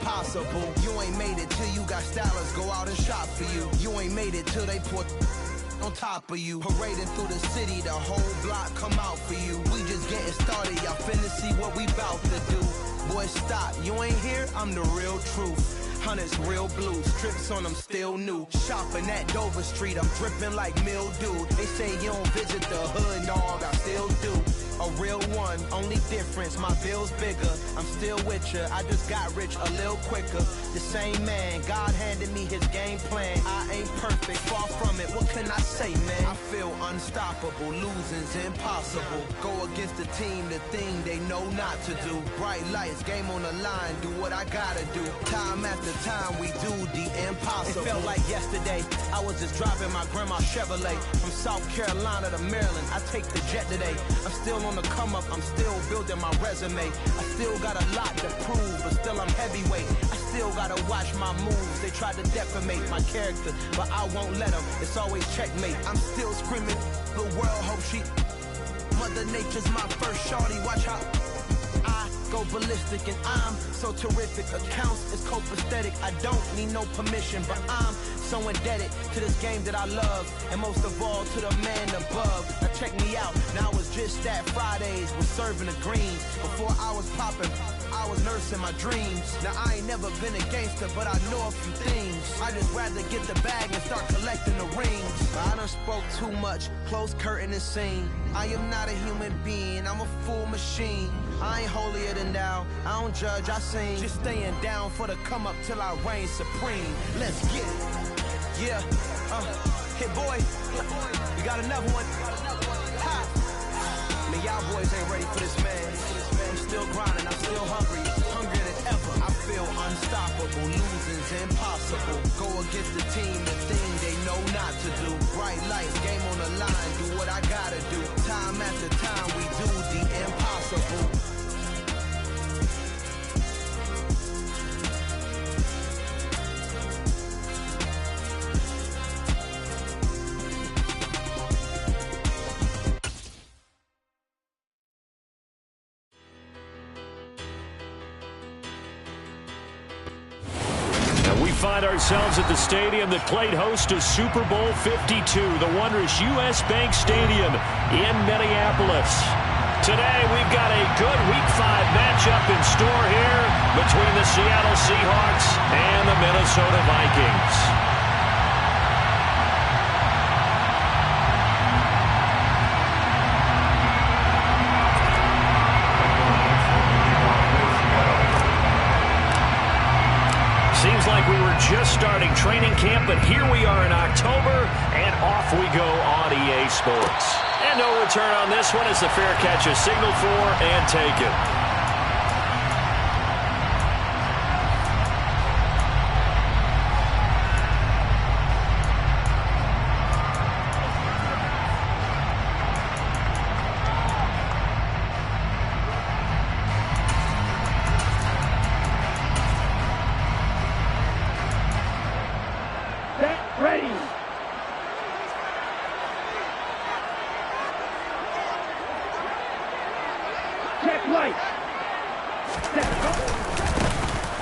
impossible. You ain't made it till you got stylists go out and shop for you. You ain't made it till they put on top of you. Parading through the city, the whole block come out for you. We just getting started, y'all finna see what we bout to do. Boy, stop, you ain't here, I'm the real truth. Hundreds real blue, strips on them still new. Shopping at Dover Street, I'm dripping like mildew. They say you don't visit the hood, dog, I still do. A real one, only difference, my bill's bigger. I'm still with ya, I just got rich a little quicker. The same man, God handed me his game plan. I ain't perfect, far from it, what can I say, man? I feel unstoppable, losing's impossible. Go against the team, the thing they know not to do. Bright lights, game on the line, do what I gotta do. Time after time, we do the impossible. It felt like yesterday, I was just driving my grandma's Chevrolet. From South Carolina to Maryland, I take the jet today. I'm still on the come up, I'm still building my resume. I still got a lot to prove, but still I'm heavyweight. I still gotta watch my moves. They tried to defamate my character, but I won't let them. It's always checkmate. I'm still screaming, the world hope she. Mother Nature's my first shorty, watch how I go ballistic and I'm so terrific. Accounts is copacetic, I don't need no permission, but I'm so indebted to this game that I love, and most of all to the man above. Now check me out, now it's just that Fridays was serving the greens. Before I was popping, I was nursing my dreams. Now I ain't never been a gangster, but I know a few things. I just rather get the bag and start collecting the rings. I done spoke too much, close curtain and scene. I am not a human being, I'm a full machine. I ain't holier than thou, I don't judge, I sing. Just staying down for the come up till I reign supreme. Let's get it. Yeah, hit boy, you got another one. Ha. Man, y'all boys ain't ready for this, man. I'm still grinding, I'm still hungry, hungrier than ever. I feel unstoppable, losing's impossible. Go against the team, the thing they know not to do. Bright lights, game on the line, do what I gotta do. Time after time, we do the impossible. Find ourselves at the stadium that played host to Super Bowl 52, the wondrous U.S. Bank Stadium in Minneapolis. Today, we've got a good Week 5 matchup in store here between the Seattle Seahawks and the Minnesota Vikings. Seems like we were just starting training camp, but here we are in October, and off we go on EA Sports. And no return on this one as the fair catch is signaled for and taken.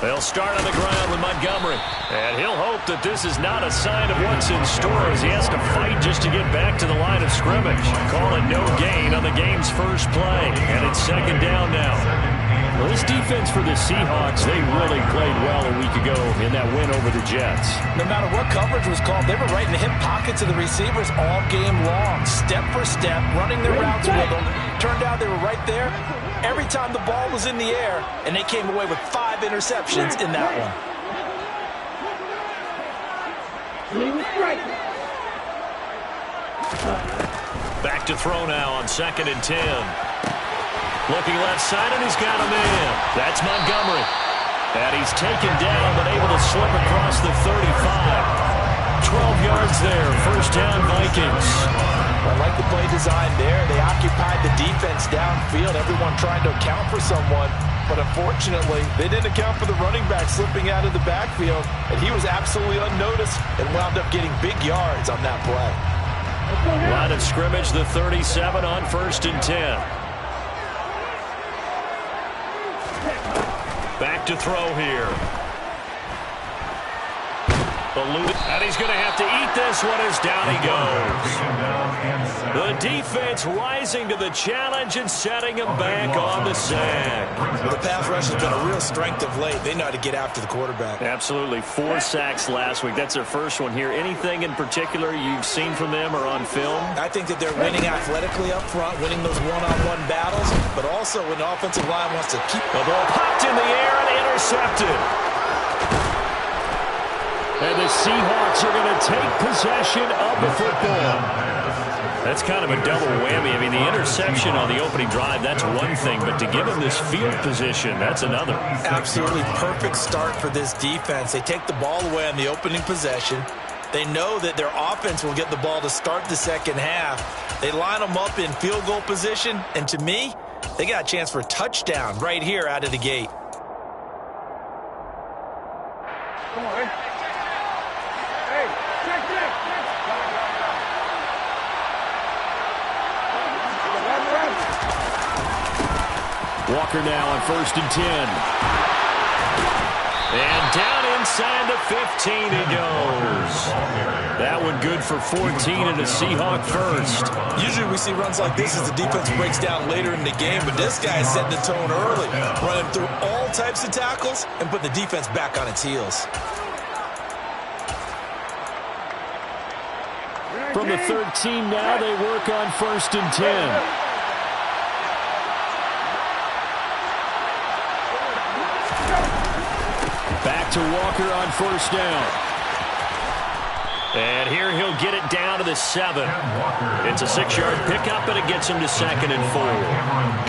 They'll start on the ground with Montgomery. And he'll hope that this is not a sign of what's in store as he has to fight just to get back to the line of scrimmage. Call it no gain on the game's first play. And it's second down now. Well, this defense for the Seahawks, they really played well a week ago in that win over the Jets. No matter what coverage was called, they were right in the hip pockets of the receivers all game long. Step for step, running their routes with them. Turned out they were right there every time the ball was in the air, and they came away with 5 interceptions in that one. Back to throw now on 2nd and 10. Looking left side, and he's got him in. That's Montgomery. And he's taken down, but able to slip across the 35. 12 yards there, first down Vikings. I like the play design there. They occupied the defense downfield, everyone trying to account for someone. But unfortunately, they didn't account for the running back slipping out of the backfield. And he was absolutely unnoticed and wound up getting big yards on that play. Line of scrimmage, the 37 on 1st and 10. Back to throw here. And he's going to have to eat this one as down he goes. The defense rising to the challenge and setting him back on the sack. Well, the pass rush has been a real strength of late. They know how to get after the quarterback. Absolutely. 4 sacks last week. That's their first one here. Anything in particular you've seen from them or on film? I think that they're winning athletically up front, winning those one-on-one battles, but also when the offensive line wants to keep the ball popped in the air and intercepted. And the Seahawks are going to take possession of the football. That's kind of a double whammy. I mean, the interception on the opening drive, that's one thing, but to give them this field position, that's another. Absolutely perfect start for this defense. They take the ball away on the opening possession. They know that their offense will get the ball to start the second half. They line them up in field goal position, and to me, they got a chance for a touchdown right here out of the gate. Come on, Hey, check this. Walker now on 1st and 10. And down inside the 15 he goes. That one good for 14 and a Seahawk first. Usually we see runs like this as the defense breaks down later in the game, but this guy is setting the tone early, running through all types of tackles and putting the defense back on its heels. From the 13 now, they work on 1st and 10. Back to Walker on 1st down. And here he'll get it down to the 7. It's a 6-yard pickup, and it gets him to 2nd and 4.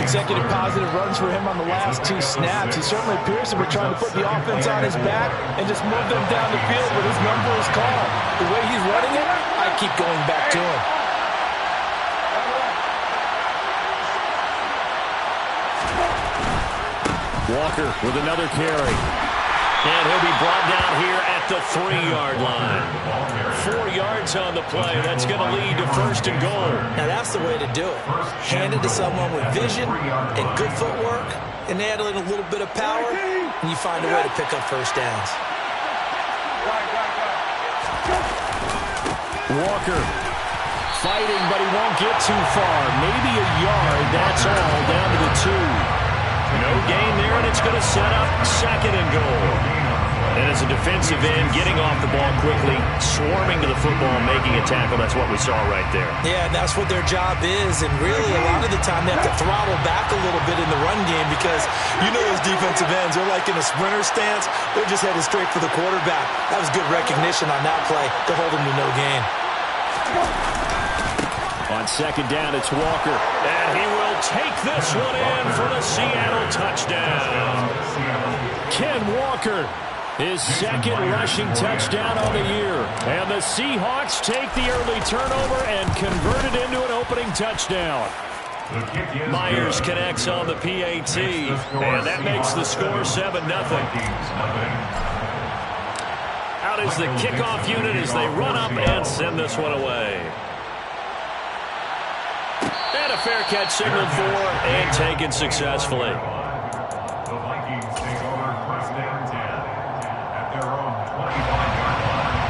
Consecutive positive runs for him on the last 2 snaps. He certainly appears to be trying to put the offense on his back and just move them down the field, but his number is called. The way he's running it, I keep going back to him. Walker with another carry. And he'll be brought down here at the 3-yard line. 4 yards on the play. That's going to lead to 1st and goal. Now that's the way to do it. Hand it to someone with vision and good footwork, and add in a little bit of power, and you find a way to pick up 1st downs. Walker fighting, but he won't get too far. Maybe a yard. That's all down to the 2. No gain there, and it's going to set up 2nd and goal. And as a defensive end, getting off the ball quickly, swarming to the football, making a tackle, that's what we saw right there. Yeah, and that's what their job is, and really a lot of the time they have to throttle back a little bit in the run game because you know those defensive ends, they're like in a sprinter stance, they're just headed straight for the quarterback. That was good recognition on that play to hold him to no gain. On 2nd down, it's Walker. And he will take this one in for the Seattle touchdown. Ken Walker, his 2nd rushing touchdown on the year. And the Seahawks take the early turnover and convert it into an opening touchdown. Myers connects on the PAT. And that makes the score 7-0. Out is the kickoff unit as they run up and send this one away. And a fair catch signaled for and taken successfully. The Vikings take over 1st and 10 at their own 25-yard line.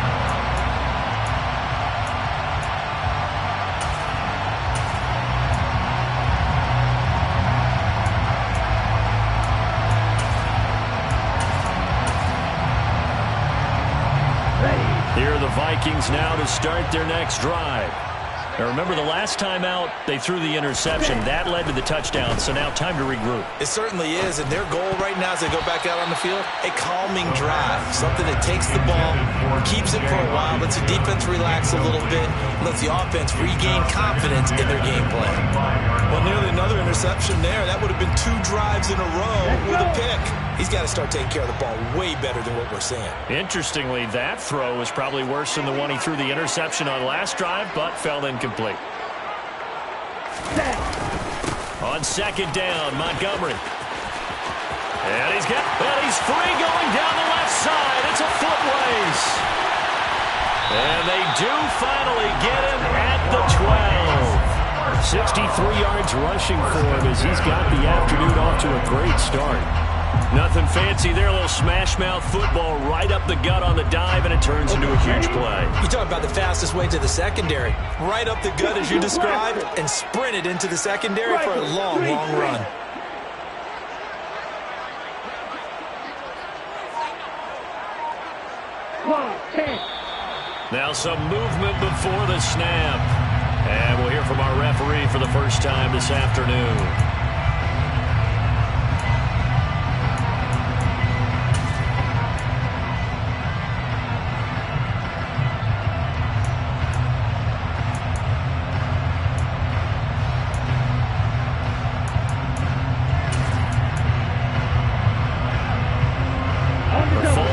Here are the Vikings now to start their next drive. Now remember, the last time out, they threw the interception. That led to the touchdown, so now time to regroup. It certainly is, and their goal right now as they go back out on the field, a calming drive, something that takes the ball, keeps it for a while, lets the defense relax a little bit, lets the offense regain confidence in their game plan. Well, nearly another interception there. That would have been 2 drives in a row with a pick. He's got to start taking care of the ball way better than what we're seeing. Interestingly, that throw was probably worse than the one he threw the interception on last drive, but fell incomplete. On 2nd down, Montgomery. And he's free going down the left side. It's a foot race. And they do finally get him at the 12. 63 yards rushing for him as he's got the afternoon off to a great start. Nothing fancy there. A little smash-mouth football right up the gut on the dive, and it turns into a huge play. You talk about the fastest way to the secondary. Right up the gut, as you described, and sprinted into the secondary for a long, long run. Now some movement before the snap. And we'll hear from our referee for the first time this afternoon.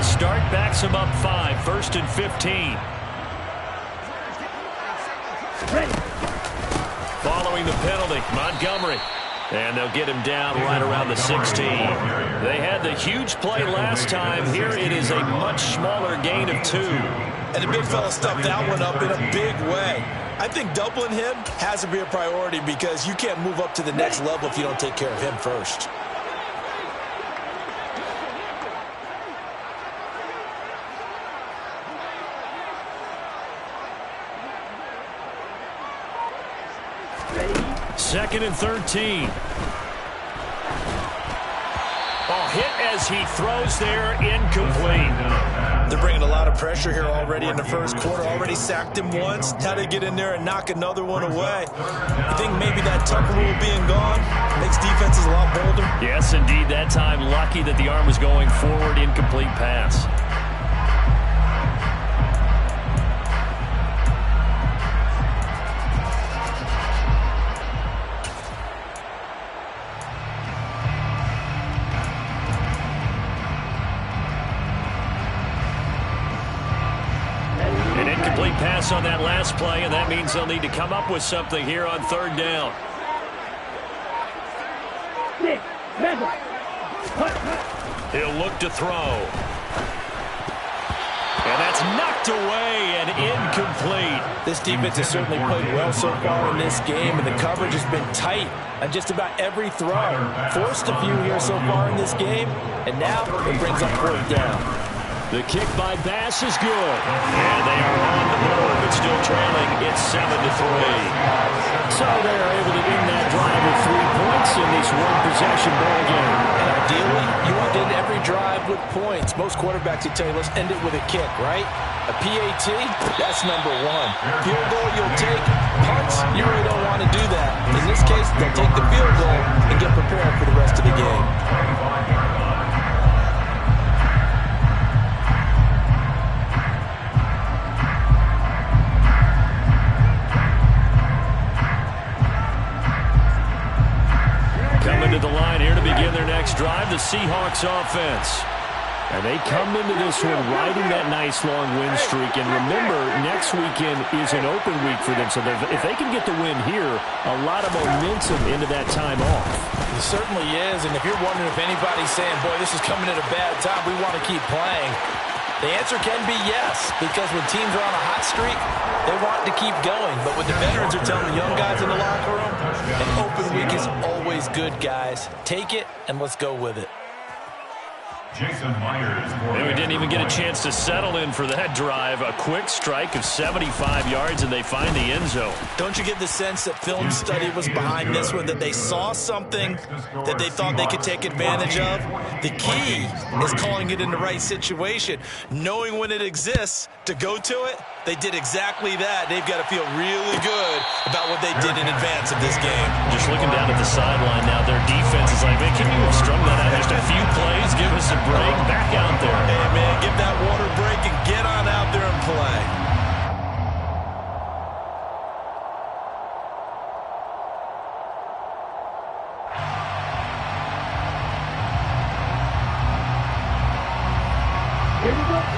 Start backs him up 5, 1st and 15. Following the penalty, Montgomery. And they'll get him down right around the 16. They had the huge play last time. Here it is a much smaller gain of 2. And the big fella stuffed that one up in a big way. I think doubling him has to be a priority because you can't move up to the next level if you don't take care of him first. Second and 13. Oh, hit as he throws there, incomplete. They're bringing a lot of pressure here already in the first quarter. Already sacked him once. Now they get in there and knock another one away. I think maybe that tuck rule being gone makes defenses a lot bolder. Yes, indeed. That time, lucky that the arm was going forward, incomplete pass. Pass on that last play, and that means they'll need to come up with something here on 3rd down. He'll look to throw. And that's knocked away and incomplete. This defense has certainly played well so far in this game, and the coverage has been tight on just about every throw. Forced a few here so far in this game, and now it brings up 4th down. The kick by Bass is good. And they are on the board, but still trailing. It's 7-3. So they are able to end that drive with 3 points in this one-possession ball game. And ideally, you want to end every drive with points. Most quarterbacks will tell you, let's end it with a kick, right? A PAT, that's number 1. Field goal you'll take. Punts, you really don't want to do that. In this case, they'll take the field goal and get prepared for the rest of the game. Coming to the line here to begin their next drive, the Seahawks offense. And they come into this one riding that nice long win streak. And remember, next weekend is an open week for them. So if they can get the win here, a lot of momentum into that time off. It certainly is. And if you're wondering if anybody's saying, boy, this is coming at a bad time, we want to keep playing, the answer can be yes. Because when teams are on a hot streak, they want to keep going. But what the veterans are telling the young guys in the locker room, an open week is always good, guys. Take it, and let's go with it. And we didn't even get a chance to settle in for that drive. A quick strike of 75 yards, and they find the end zone. Don't you get the sense that film study was behind this one, that they saw something that they thought they could take advantage of? The key is calling it in the right situation, knowing when it exists to go to it. They did exactly that. They've got to feel really good about what they did in advance of this game. Just looking down at the sideline now, their defense is like, man, can you have strung that out just a few plays? Give us a break. Back out there. Hey, man, give that water break and get on out there and play.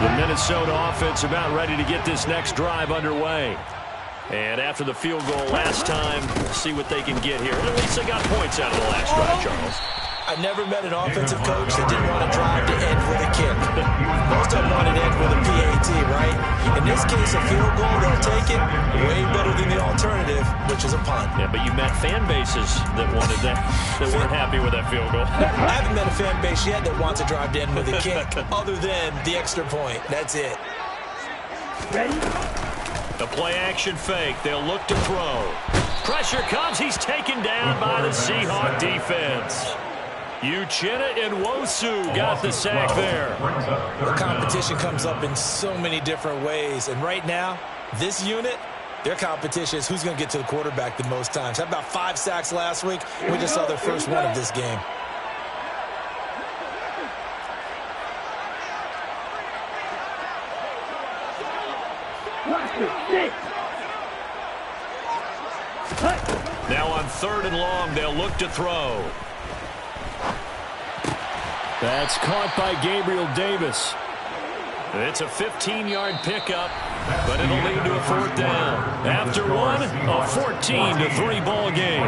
The Minnesota offense about ready to get this next drive underway. And after the field goal last time, see what they can get here. At least they got points out of the last drive, Charles. I never met an offensive coach that didn't want to drive to end with a kick. Most of them wanted to end with a PAT, right? In In this case, a field goal, they'll take it way better than the alternative, which is a punt. Yeah, but you met fan bases that wanted that, that weren't happy with that field goal. I haven't met a fan base yet that wants to drive in with a kick other than the extra point. That's it. Ready? The play-action fake. They'll look to throw. Pressure comes. He's taken down by the Seahawk defense. Uchenna and Wosu got the sack there. The competition comes up in so many different ways. And right now, this unit, their competition is who's going to get to the quarterback the most times. Had about 5 sacks last week. We just saw their first one of this game. Now on 3rd and long, they'll look to throw. That's caught by Gabriel Davis. It's a 15-yard pickup, but it'll lead to a 4th down. After one, a 14-3 ball game.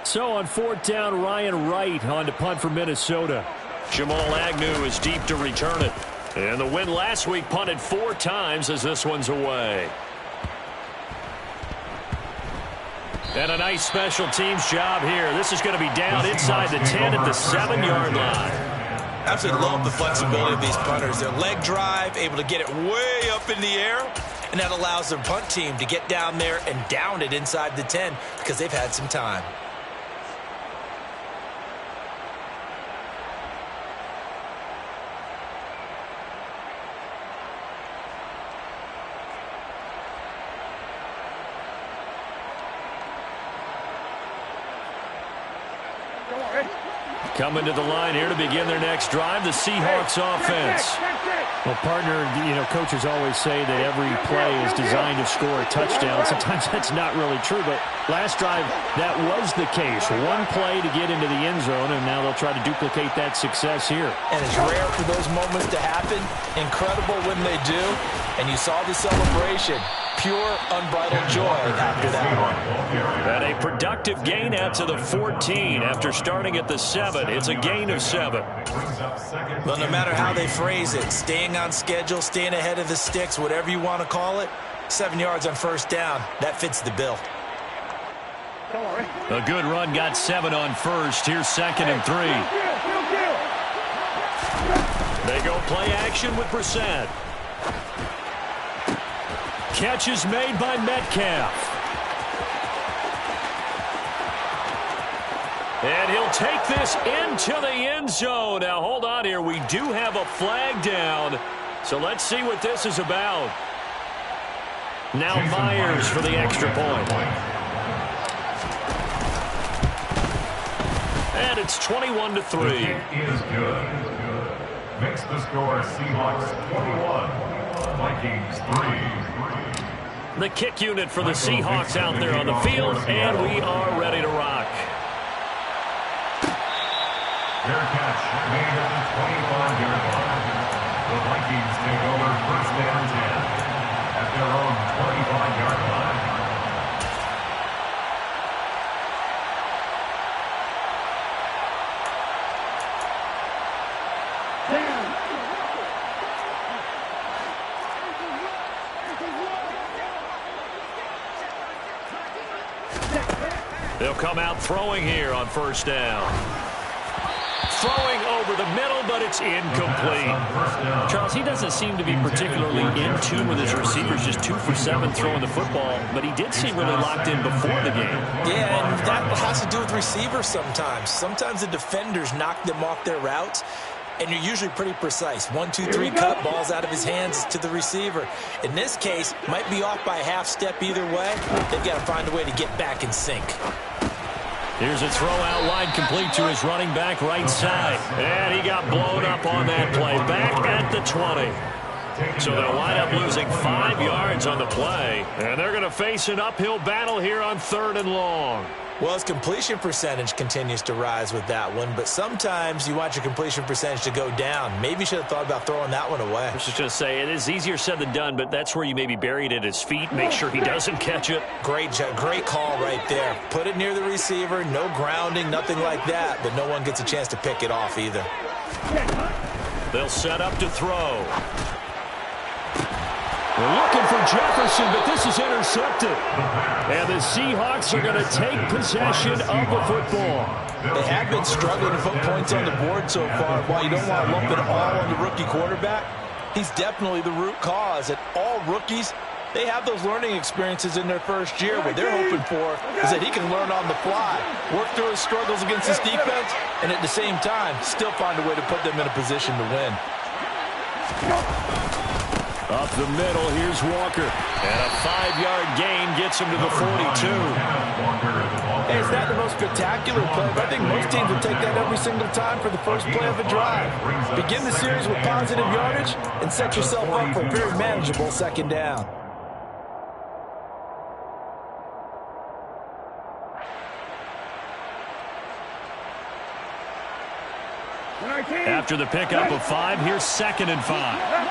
So on 4th down, Ryan Wright on to punt for Minnesota. Jamal Agnew is deep to return it. And the win last week punted 4 times as this one's away. And a nice special teams job here. This is going to be down inside the 10 at the 7-yard line. Absolutely love the flexibility of these punters. Their leg drive, able to get it way up in the air, and that allows their punt team to get down there and down it inside the 10 because they've had some time. Coming to the line here to begin their next drive, the Seahawks offense. Well, partner, coaches always say that every play is designed to score a touchdown. Sometimes that's not really true, but last drive, that was the case. One play to get into the end zone, and now they'll try to duplicate that success here. And it's rare for those moments to happen. Incredible when they do. And you saw the celebration. Pure, unbridled joy after that one. And a productive gain out to the 14 after starting at the 7. It's a gain of 7. Well, no matter how they phrase it, staying on schedule, staying ahead of the sticks, whatever you want to call it, 7 yards on 1st down, that fits the bill. A good run got 7 on 1st. Here's 2nd and 3. They go play action with Brissett. Catch is made by Metcalf. And he'll take this into the end zone. Now, hold on here. We do have a flag down. So let's see what this is about. Now Myers for the extra point. And it's 21-3. The kick is good. Makes the score Seahawks 21, Vikings 3. The kick unit for the Seahawks out there on the field, and we are ready to rock. Their catch made at the 25-yard line. The Vikings take over 1st and 10 at their own 25-yard line. They'll come out throwing here on 1st down. Throwing over the middle, but it's incomplete. Charles, he doesn't seem to be particularly in tune with his receivers, just 2 for 7 throwing the football, but he did seem really locked in before the game. Yeah, and that has to do with receivers sometimes. Sometimes the defenders knock them off their routes, and you're usually pretty precise. 1, 2, 3 cut, balls out of his hands to the receiver. In this case, might be off by a half step either way. They've got to find a way to get back in sync. Here's a throw out wide, complete to his running back right side. And he got blown up on that play. Back at the 20. So they'll wind up losing 5 yards on the play. And they're going to face an uphill battle here on 3rd and long. Well, his completion percentage continues to rise with that one, but sometimes you want your completion percentage to go down. Maybe you should have thought about throwing that one away. I was just going to say, it is easier said than done, but that's where you maybe buried it at his feet. Make sure he doesn't catch it. Great call right there. Put it near the receiver, no grounding, nothing like that, but no one gets a chance to pick it off either. They'll set up to throw. They're looking for Jefferson, but this is intercepted. And the Seahawks are going to take possession of the football. They have been struggling to put points on the board so far. While you don't want to lump it all on the rookie quarterback, he's definitely the root cause. And all rookies, they have those learning experiences in their first year. What they're hoping for is that he can learn on the fly, work through his struggles against this defense, and at the same time, still find a way to put them in a position to win. Up the middle, here's Walker. And a 5-yard gain gets him to the 42. Hey, it's not the most spectacular play, but I think most teams would take that every single time for the first play of a drive. Begin the series with positive yardage and set yourself up for a very manageable second down. After the pickup of 5, here's 2nd and 5.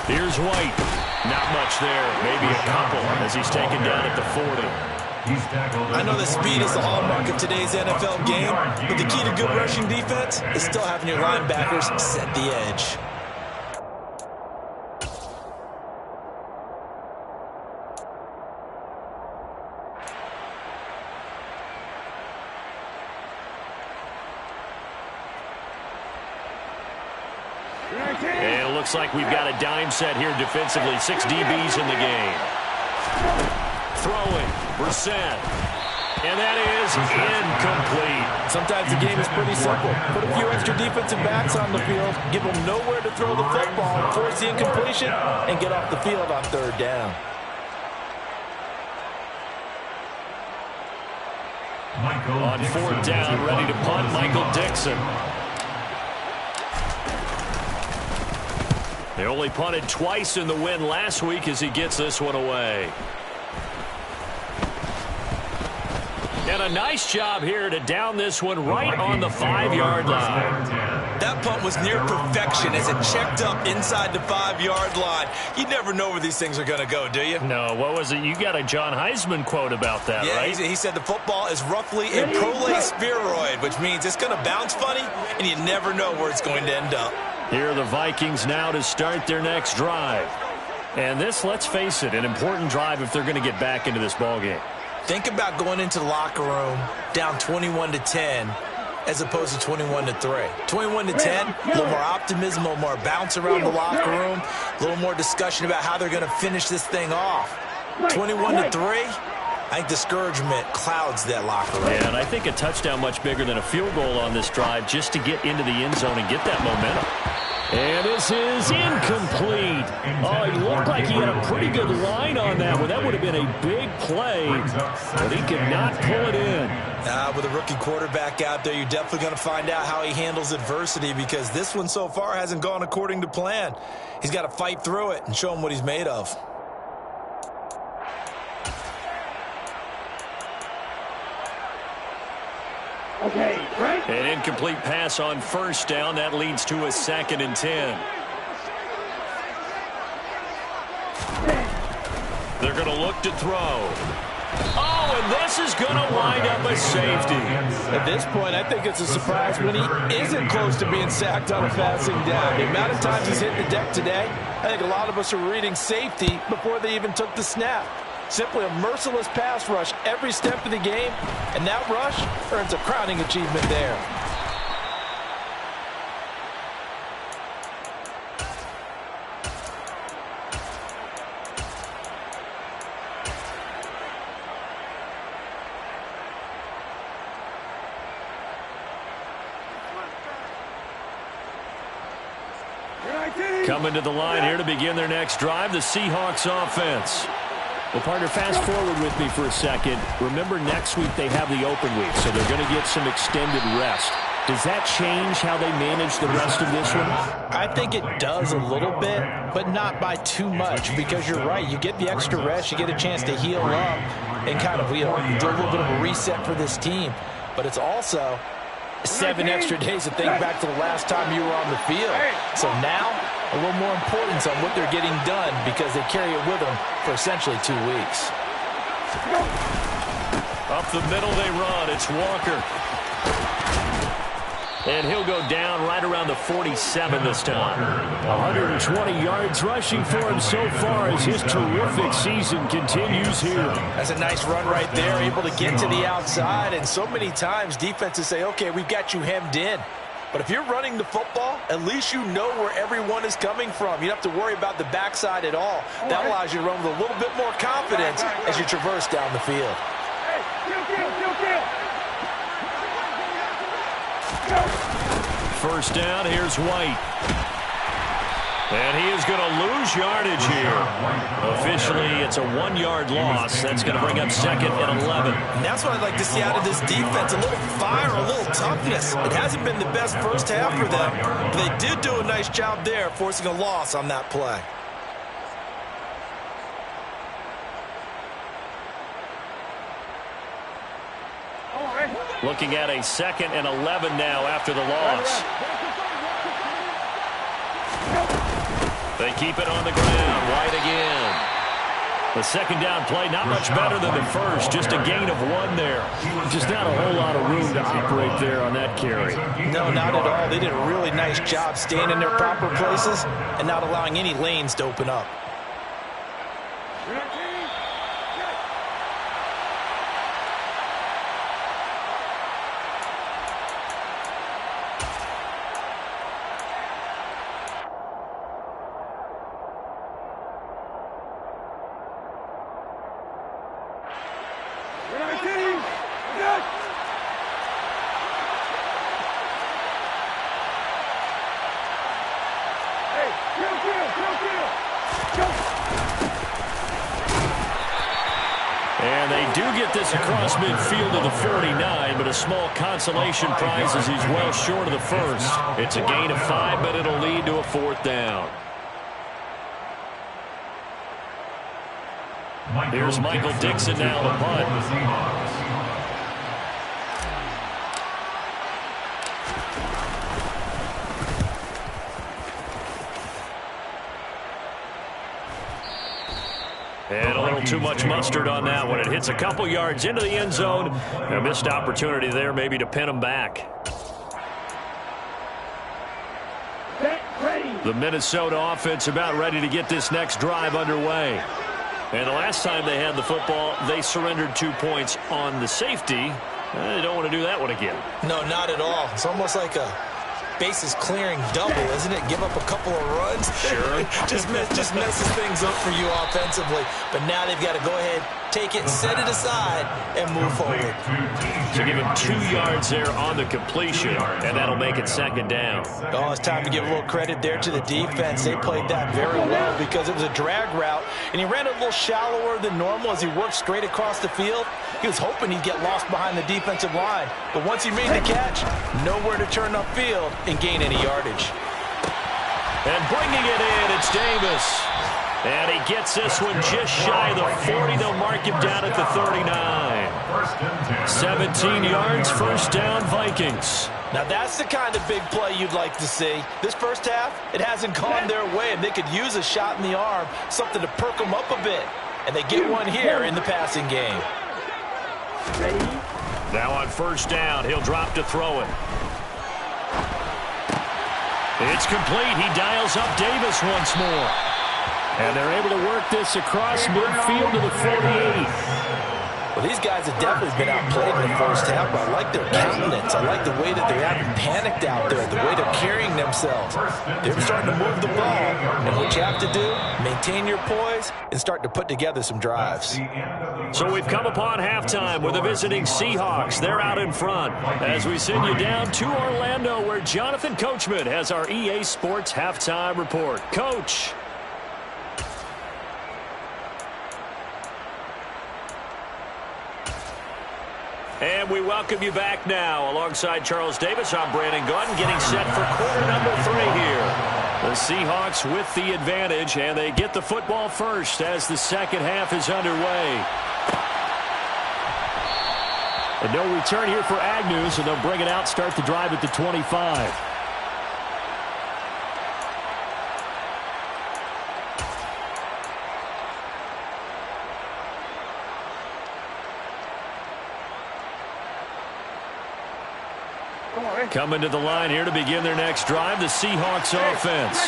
Here's White. Not much there. Maybe a couple as he's taken down at the 40. I know that speed is the hallmark of today's NFL game, but the key to good rushing defense is still having your linebackers set the edge. And it looks like we've got a dime set here defensively. 6 DBs in the game. Throwing. Brissett. And that is incomplete. Sometimes the game is pretty simple. Put a few extra defensive backs on the field, give them nowhere to throw the football, force the incompletion, and get off the field on 3rd down. On 4th down, ready to punt, Michael Dixon. They only punted twice in the win last week as he gets this one away. And a nice job here to down this one right on the 5-yard line. That punt was near perfection as it checked up inside the 5-yard line. You never know where these things are going to go, do you? No, what was it? You got a John Heisman quote about that, right? He said the football is roughly a prolate spheroid, which means it's going to bounce funny, and you never know where it's going to end up. Here are the Vikings now to start their next drive. And this, let's face it, an important drive if they're going to get back into this ballgame. Think about going into the locker room down 21-10 as opposed to 21-3. 21-10, a little more optimism, a little more bounce around the locker room, a little more discussion about how they're going to finish this thing off. 21-3, I think discouragement clouds that locker room. Yeah, and I think a touchdown much bigger than a field goal on this drive just to get into the end zone and get that momentum. And this is incomplete. Oh, he looked like he had a pretty good line on that one. That would have been a big play, but he could not pull it in. With a rookie quarterback out there, you're definitely going to find out how he handles adversity because this one so far hasn't gone according to plan. He's got to fight through it and show him what he's made of. Okay, right. An incomplete pass on 1st down. That leads to a 2nd and 10. They're going to look to throw. Oh, and this is going to wind up a safety. At this point, I think it's a surprise when he isn't close to being sacked on a passing down. The amount of times he's hit the deck today, I think a lot of us are reading safety before they even took the snap. Simply a merciless pass rush every step of the game, and that rush earns a crowning achievement there. Coming to the line here to begin their next drive, the Seahawks offense. Well, partner, fast forward with me for a second. Remember, next week they have the open week, so they're going to get some extended rest. Does that change how they manage the rest of this one? I think it does a little bit, but not by too much, because you're right. You get the extra rest, you get a chance to heal up and kind of, do a little bit of a reset for this team. But it's also 7 extra days to think back to the last time you were on the field. So now, a little more importance on what they're getting done, because they carry it with them for essentially 2 weeks. Up the middle they run. It's Walker. And he'll go down right around the 47 this time. 120 yards rushing for him so far as his terrific season continues here. That's a nice run right there, able to get to the outside. And so many times defenses say, okay, we've got you hemmed in. But if you're running the football, at least you know where everyone is coming from. You don't have to worry about the backside at all. That allows you to run with a little bit more confidence as you traverse down the field. First down, here's White. And he is going to lose yardage here. Officially, it's a 1-yard loss. That's going to bring up 2nd and 11. And that's what I'd like to see out of this defense. A little fire, a little toughness. It hasn't been the best first half for them, but they did do a nice job there, forcing a loss on that play. Looking at a 2nd and 11 now after the loss. They keep it on the ground. White again. The second down play, not much better than the first. Just a gain of 1 there. Just not a whole lot of room to operate there on that carry. No, not at all. They did a really nice job staying in their proper places and not allowing any lanes to open up. And they do get this across midfield to the 49, but a small consolation prize as he's well short of the first. It's a gain of 5, but it'll lead to a 4th down. Here's Michael Dixon now to punt. And a little too much mustard on that one. It hits a couple yards into the end zone. A missed opportunity there maybe to pin them back. The Minnesota offense about ready to get this next drive underway. And the last time they had the football, they surrendered 2 points on the safety. They don't want to do that one again. No, not at all. It's almost like a bases clearing double, isn't it? Give up a couple of runs. Sure. just messes things up for you offensively. But now they've got to go ahead, take it, set it aside, and move forward. So give him 2 yards there on the completion, and that'll make it 2nd down. Oh, it's time to give a little credit there to the defense. They played that very well because it was a drag route, and he ran a little shallower than normal as he worked straight across the field. He was hoping he'd get lost behind the defensive line, but once he made the catch, nowhere to turn upfield and gain any yardage. And bringing it in, it's Davis. And he gets this one just shy of the 40. They'll mark him down at the 39. 17 yards, 1st down, Vikings. Now that's the kind of big play you'd like to see. This first half, it hasn't gone their way, and they could use a shot in the arm, something to perk them up a bit. And they get one here in the passing game. Now on 1st down, he'll drop to throw it. It's complete. He dials up Davis once more. And they're able to work this across midfield to the 48. Well, these guys have definitely been outplayed in the first half, but I like their countenance. I like the way that they haven't panicked out there, the way they're carrying themselves. They're starting to move the ball, and what you have to do, maintain your poise and start to put together some drives. So we've come upon halftime with the visiting Seahawks. They're out in front as we send you down to Orlando, where Jonathan Coachman has our EA Sports halftime report. Coach. And we welcome you back now. Alongside Charles Davis, I'm Brandon Gaudin, getting set for quarter number 3 here. The Seahawks with the advantage, and they get the football first as the second half is underway. And no return here for Agnew, so they'll bring it out, start the drive at the 25. Coming to the line here to begin their next drive, the Seahawks offense.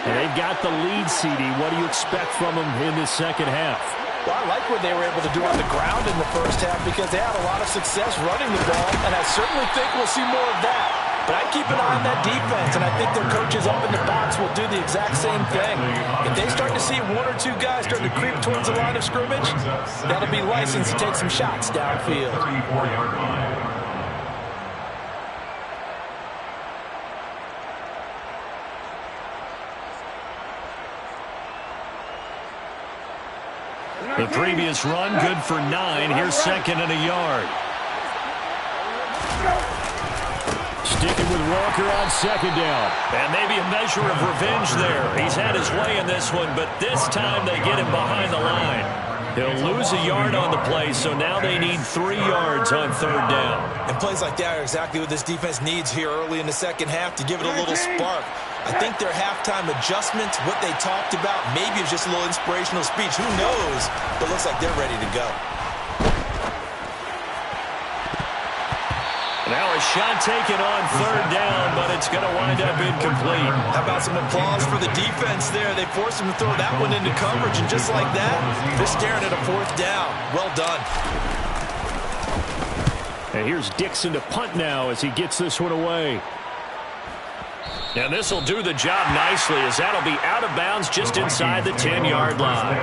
And they've got the lead, CD. What do you expect from them in this second half? Well, I like what they were able to do on the ground in the first half because they had a lot of success running the ball, and I certainly think we'll see more of that. But I keep an eye on that defense, and I think their coaches up in the box will do the exact same thing. If they start to see 1 or 2 guys starting to creep towards the line of scrimmage, that'll be licensed to take some shots downfield. 34-yard line. The previous run, good for 9. Here's second and a yard. Sticking with Walker on second down. And maybe a measure of revenge there. He's had his way in this one, but this time they get him behind the line. He'll lose a yard on the play, so now they need 3 yards on third down. And plays like that are exactly what this defense needs here early in the second half to give it a little spark. I think their halftime adjustment, what they talked about, maybe it's just a little inspirational speech. Who knows? But it looks like they're ready to go. Now a shot taken on third down, but it's going to wind up incomplete. How about some applause for the defense there? They forced him to throw that one into coverage, and just like that, they're staring at a 4th down. Well done. And here's Dixon to punt now as he gets this one away. And this will do the job nicely, as that'll be out of bounds just inside the 10-yard line.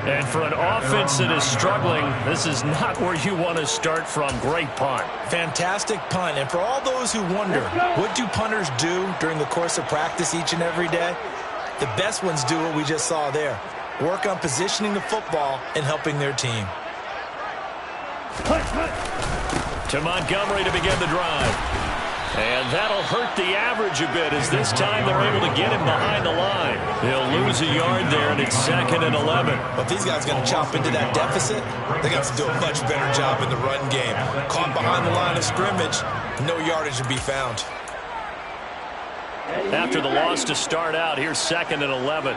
And for an offense that is struggling, this is not where you want to start from. Great punt. Fantastic punt. And for all those who wonder, what do punters do during the course of practice each and every day? The best ones do what we just saw there. Work on positioning the football and helping their team. To Montgomery to begin the drive. And that'll hurt the average a bit, as this time they're able to get him behind the line. He'll lose a yard there, and it's second and 11. But if these guys are going to chop into that deficit, they're going to have to do a much better job in the run game. Caught behind the line of scrimmage, no yardage to be found. After the loss to start out, here's second and 11.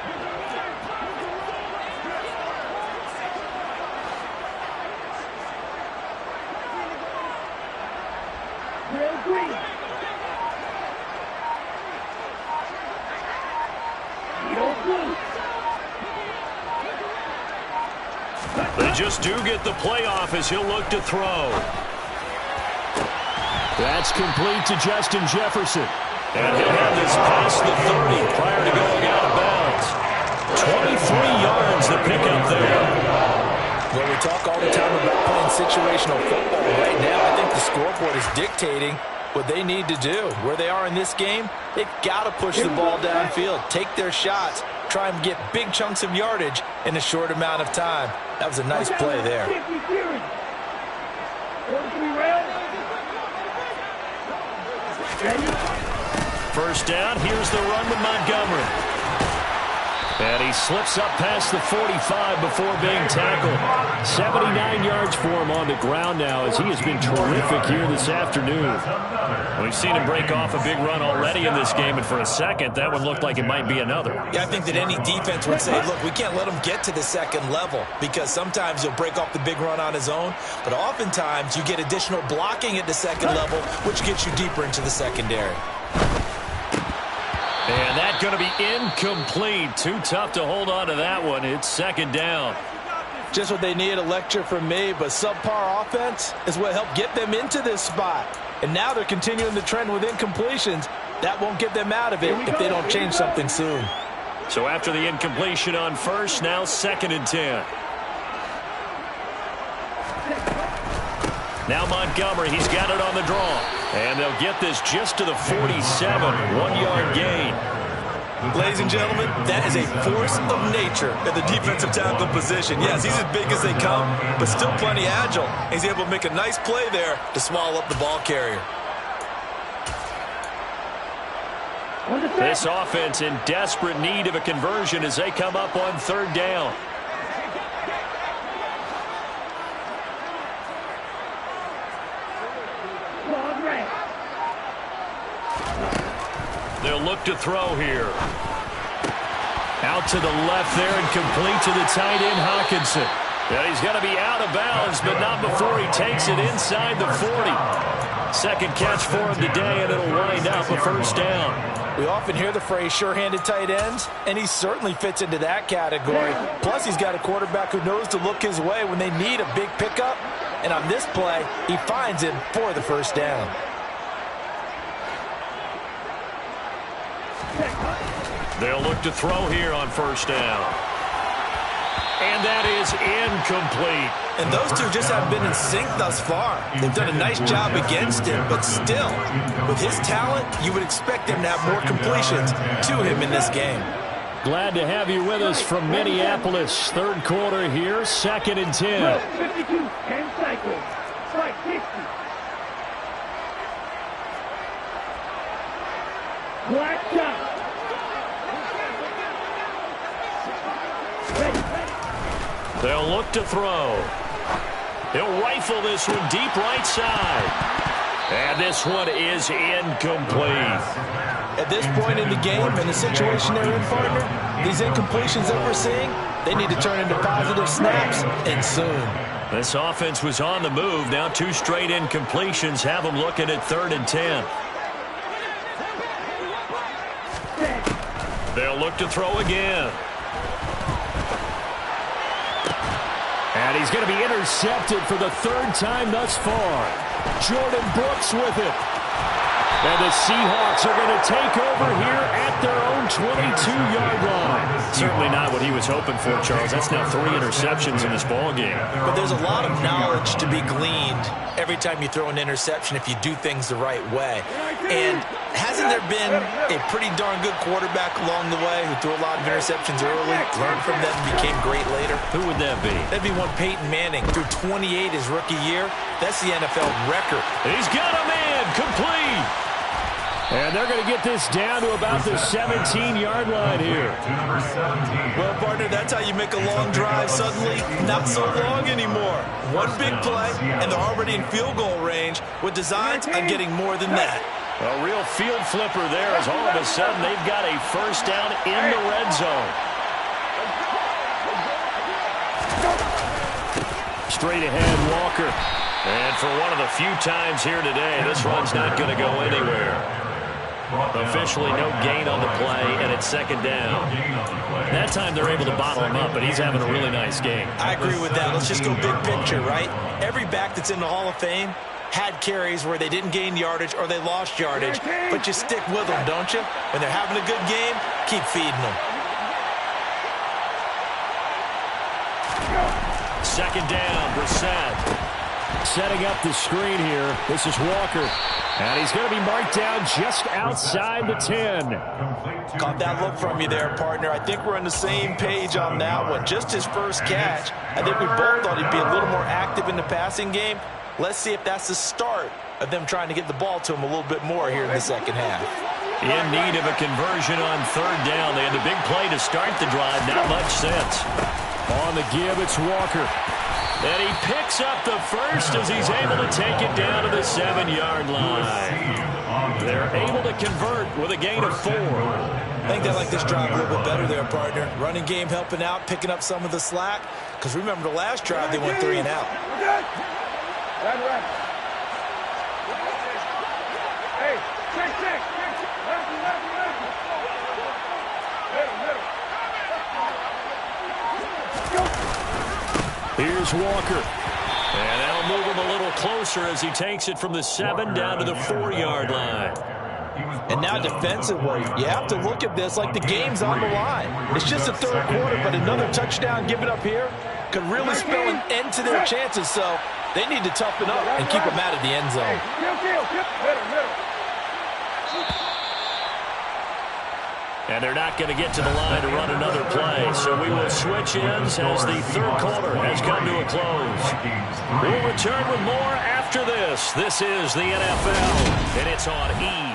They just do get the playoff as he'll look to throw. That's complete to Justin Jefferson. And he'll have this past the 30 prior to going out of bounds. 23 yards the pickup there. Well, we talk all the time about playing situational football. Right now, I think the scoreboard is dictating what they need to do. Where they are in this game, they've got to push the ball downfield, take their shots, try and get big chunks of yardage in a short amount of time. That was a nice play there. First down, here's the run with Montgomery. And he slips up past the 45 before being tackled. 79 yards for him on the ground now, as he has been terrific here this afternoon. We've seen him break off a big run already in this game, and for a second, that one looked like it might be another. Yeah, I think that any defense would say, look, we can't let him get to the second level, because sometimes he'll break off the big run on his own, but oftentimes you get additional blocking at the second level, which gets you deeper into the secondary. And that's going to be incomplete. Too tough to hold on to that one. It's second down. Just what they need, a lecture from me, but subpar offense is what helped get them into this spot. And now they're continuing the trend with incompletions. That won't get them out of it if they don't change something soon. So after the incompletion on first, now second and 10. Now Montgomery, he's got it on the draw. And they'll get this just to the 47, 1-yard gain. Ladies and gentlemen, that is a force of nature at the defensive tackle position. Yes, he's as big as they come, but still plenty agile. He's able to make a nice play there to swallow up the ball carrier. This offense in desperate need of a conversion as they come up on third down. They'll look to throw here. Out to the left there and complete to the tight end, Hawkinson. And he's going to be out of bounds, but not before he takes it inside the 40. Second catch for him today, and it'll wind up a first down. We often hear the phrase sure-handed tight ends, and he certainly fits into that category. Plus, he's got a quarterback who knows to look his way when they need a big pickup. And on this play, he finds him for the first down. They'll look to throw here on first down. And that is incomplete. And those two just haven't been in sync thus far. They've done a nice job against him, but still, with his talent, you would expect him to have more completions to him in this game. Glad to have you with us from Minneapolis. Third quarter here, 2nd and 10. 52, 10 cycles, strike 60. Black shot. They'll look to throw. He'll rifle this one deep right side. And this one is incomplete. At this point in the game, in the situation they're in, partner, these incompletions that we're seeing, they need to turn into positive snaps, and soon. This offense was on the move. Now 2 straight incompletions have them looking at 3rd and 10. They'll look to throw again. And he's going to be intercepted for the 3rd time thus far. Jordan Brooks with it. And the Seahawks are going to take over here at their own 22-yard line. Certainly not what he was hoping for, Charles. That's now 3 interceptions in this ballgame. But there's a lot of knowledge to be gleaned every time you throw an interception if you do things the right way. And hasn't there been a pretty darn good quarterback along the way who threw a lot of interceptions early, learned from them, became great later? Who would that be? That'd be one Peyton Manning. Threw 28 his rookie year. That's the NFL record. He's got a man complete. And they're going to get this down to about the 17-yard line here. Well, partner, that's how you make a long drive suddenly not so long anymore. One big play, and they're already in field goal range with designs on getting more than that. A real field flipper there as all of a sudden they've got a first down in the red zone. Straight ahead, Walker. And for one of the few times here today, this run's not going to go anywhere. Officially no gain on the play, and it's 2nd down. That time they're able to bottle him up, but he's having a really nice game. I agree with that. Let's just go big picture, right? Every back that's in the Hall of Fame had carries where they didn't gain yardage or they lost yardage, but you stick with them, don't you? When they're having a good game, keep feeding them. 2nd down, Brissett. Setting up the screen here. This is Walker. And he's going to be marked down just outside the 10. Caught that look from you there, partner. I think we're on the same page on that one. Just his first catch. I think we both thought he'd be a little more active in the passing game. Let's see if that's the start of them trying to get the ball to him a little bit more here in the second half. In need of a conversion on 3rd down. They had the big play to start the drive. Not much sense. On the give, it's Walker. And he picks up the first as he's able to take it down to the 7-yard line. They're able to convert with a gain of 4. I think they like this drive a little bit better there, partner. Running game helping out, picking up some of the slack. Because remember, the last drive, they went 3 and out. Hey, check. Here's Walker. And that'll move him a little closer as he takes it from the 7 down to the 4-yard line. And now defensively, you have to look at this like the game's on the line. It's just the 3rd quarter, but another touchdown given up here could really spell an end to their chances. So they need to toughen up and keep them out of the end zone. And they're not going to get to the line to run another play. So we will switch ends as the third quarter has come to a close. We'll return with more after this. This is the NFL, and it's on EA.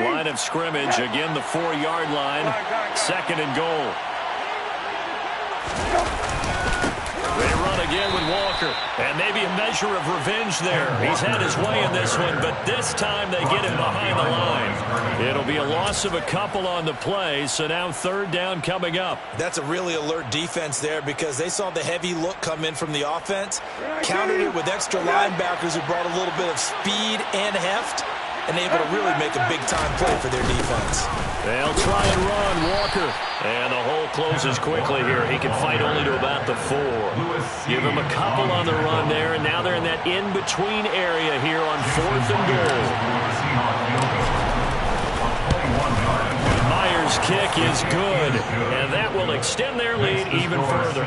Line of scrimmage, again the 4-yard line, 2nd and goal. They run again with Walker, and maybe a measure of revenge there. He's had his way in this one, but this time they get him behind the line. It'll be a loss of a couple on the play, so now 3rd down coming up. That's a really alert defense there because they saw the heavy look come in from the offense, countered it with extra linebackers who brought a little bit of speed and heft, and able to really make a big-time play for their defense. They'll try and run, Walker. And the hole closes quickly here. He can fight only to about the 4. Give him a couple on the run there, and now they're in that in-between area here on 4th and goal. Myers' kick is good, and that will extend their lead even further.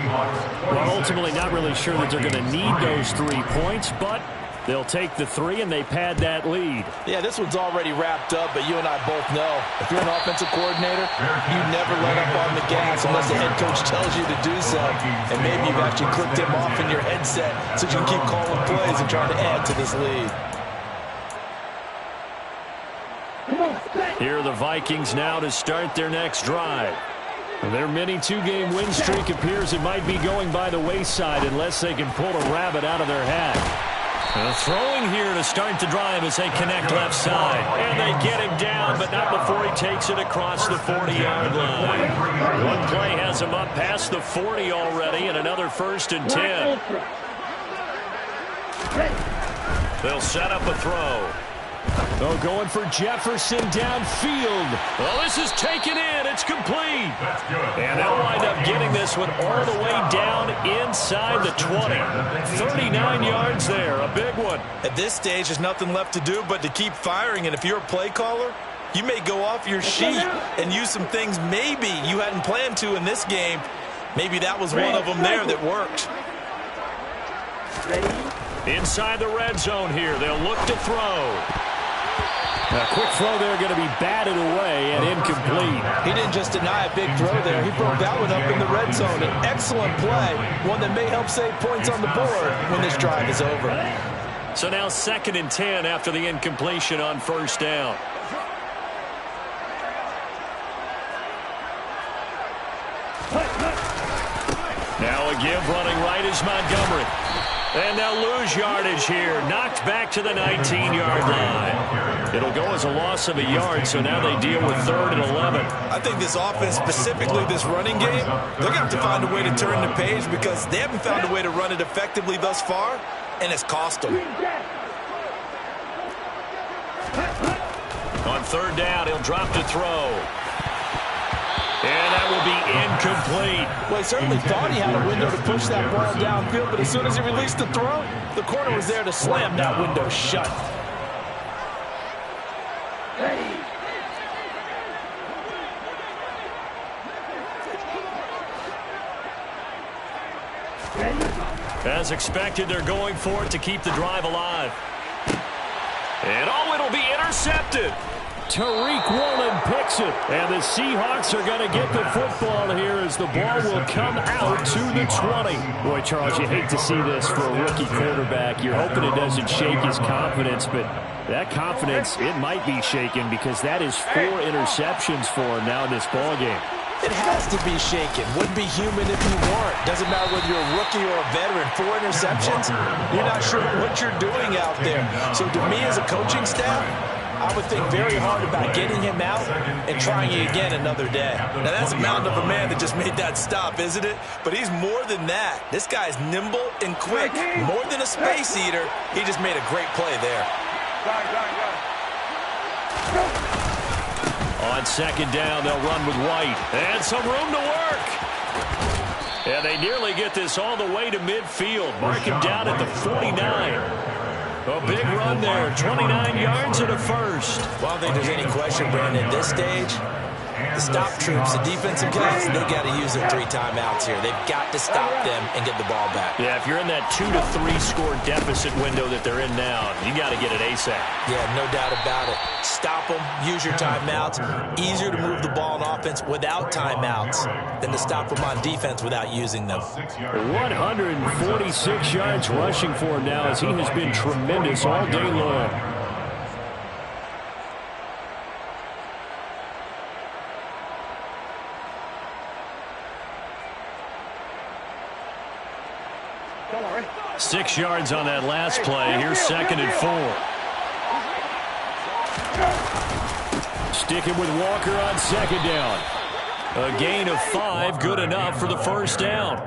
Well, ultimately not really sure that they're going to need those 3 points, but they'll take the 3, and they pad that lead. Yeah, this one's already wrapped up, but you and I both know if you're an offensive coordinator, you never let up on the gas unless the head coach tells you to do so. And maybe you've actually clicked him off in your headset so you can keep calling plays and trying to add to this lead. Here are the Vikings now to start their next drive. Their mini 2-game win streak appears it might be going by the wayside unless they can pull a rabbit out of their hat. Throwing here to start the drive as they connect left side. And they get him down, but not before he takes it across the 40-yard line. One play has him up past the 40 already, and another 1st and 10. They'll set up a throw. Oh, going for Jefferson downfield. Well, this is taken in. It's complete. That's good. And they'll wind up getting this one all the way down inside the 20. 39 yards there. A big one. At this stage, there's nothing left to do but to keep firing. And if you're a play caller, you may go off your sheet and use some things maybe you hadn't planned to in this game. Maybe that was one of them there that worked. Inside the red zone here. They'll look to throw. A quick throw there going to be batted away and incomplete. He didn't just deny a big throw there. He broke that one up in the red zone. An excellent play, one that may help save points on the board when this drive is over. So now 2nd and 10 after the incompletion on 1st down. Now a give running right is Montgomery. And they'll lose yardage here. Knocked back to the 19-yard line. It'll go as a loss of a yard, so now they deal with 3rd and 11. I think this offense, specifically this running game, they're going to have to find a way to turn the page because they haven't found a way to run it effectively thus far, and it's cost them. On 3rd down, he'll drop to throw. And that will be incomplete. Well, he certainly thought he had a window to push that ball downfield, but as soon as he released the throw, the corner was there to slam that window shut. As expected, they're going for it to keep the drive alive. And oh, it'll be intercepted. Tariq Woolen picks it, and the Seahawks are going to get the football here as the ball will come out to the 20. Boy, Charles, you hate to see this for a rookie quarterback. You're hoping it doesn't shake his confidence, but that confidence, it might be shaken because that is 4 interceptions for him now in this ball game. It has to be shaken. Wouldn't be human if you weren't. Doesn't matter whether you're a rookie or a veteran. 4 interceptions, you're not sure what you're doing out there. So to me as a coaching staff, I would think very hard about getting him out and trying it again another day. Now, that's a mountain of a man that just made that stop, isn't it? But he's more than that. This guy's nimble and quick. More than a space eater. He just made a great play there. On 2nd down, they'll run with White. And some room to work. And they nearly get this all the way to midfield. Mark him down at the 49. A big run there, 29 yards and a first. Well, I don't think there's any question, Brandon. At this stage, The stop troops, the defensive guys, they got to use their 3 timeouts here. They've got to stop them and get the ball back. Yeah, if you're in that 2 to 3 score deficit window that they're in now, you got to get it ASAP. Yeah, no doubt about it. Stop them, use your timeouts. Easier to move the ball on offense without timeouts than to stop them on defense without using them. 146 yards rushing for him now as he has been tremendous all day long. Come on, Ray. 6 yards on that last play. Here's 2nd and 4. Sticking with Walker on 2nd down. A gain of 5, good enough for the 1st down.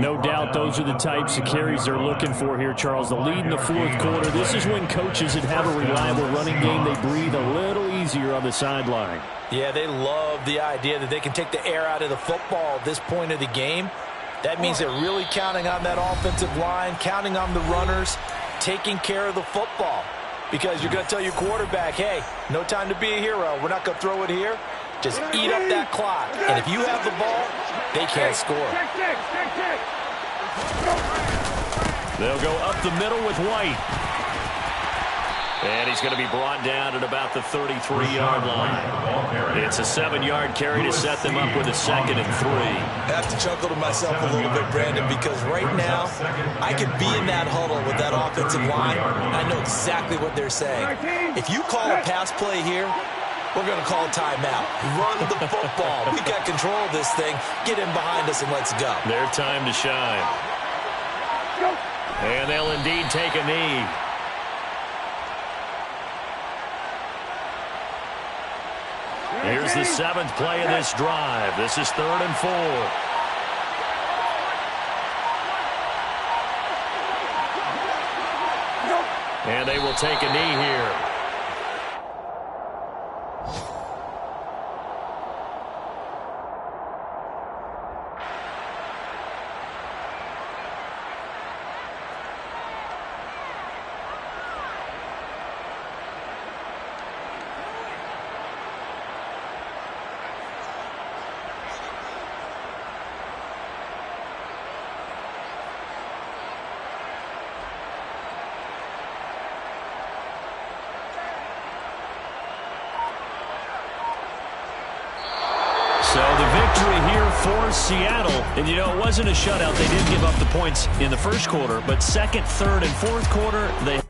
No doubt those are the types of carries they're looking for here, Charles. The lead in the 4th quarter. This is when coaches that have a reliable running game, they breathe a little easier on the sideline. Yeah, they love the idea that they can take the air out of the football at this point of the game. That means they're really counting on that offensive line, counting on the runners, taking care of the football. Because you're going to tell your quarterback, hey, no time to be a hero. We're not going to throw it here. Just eat up that clock. And if you have the ball, they can't score. They'll go up the middle with White. And he's going to be brought down at about the 33-yard line. It's a 7-yard carry to set them up with a 2nd and 3. I have to chuckle to myself a little bit, Brandon, because right now I could be in that huddle with that offensive line, and I know exactly what they're saying. If you call a pass play here, we're going to call a timeout. Run the football. We got control of this thing. Get in behind us and let's go. Their time to shine. And they'll indeed take a knee. Here's the 7th play of this drive. This is 3rd and 4. And they will take a knee here. So the victory here for Seattle. And, you know, it wasn't a shutout. They did give up the points in the 1st quarter. But 2nd, 3rd, and 4th quarter, they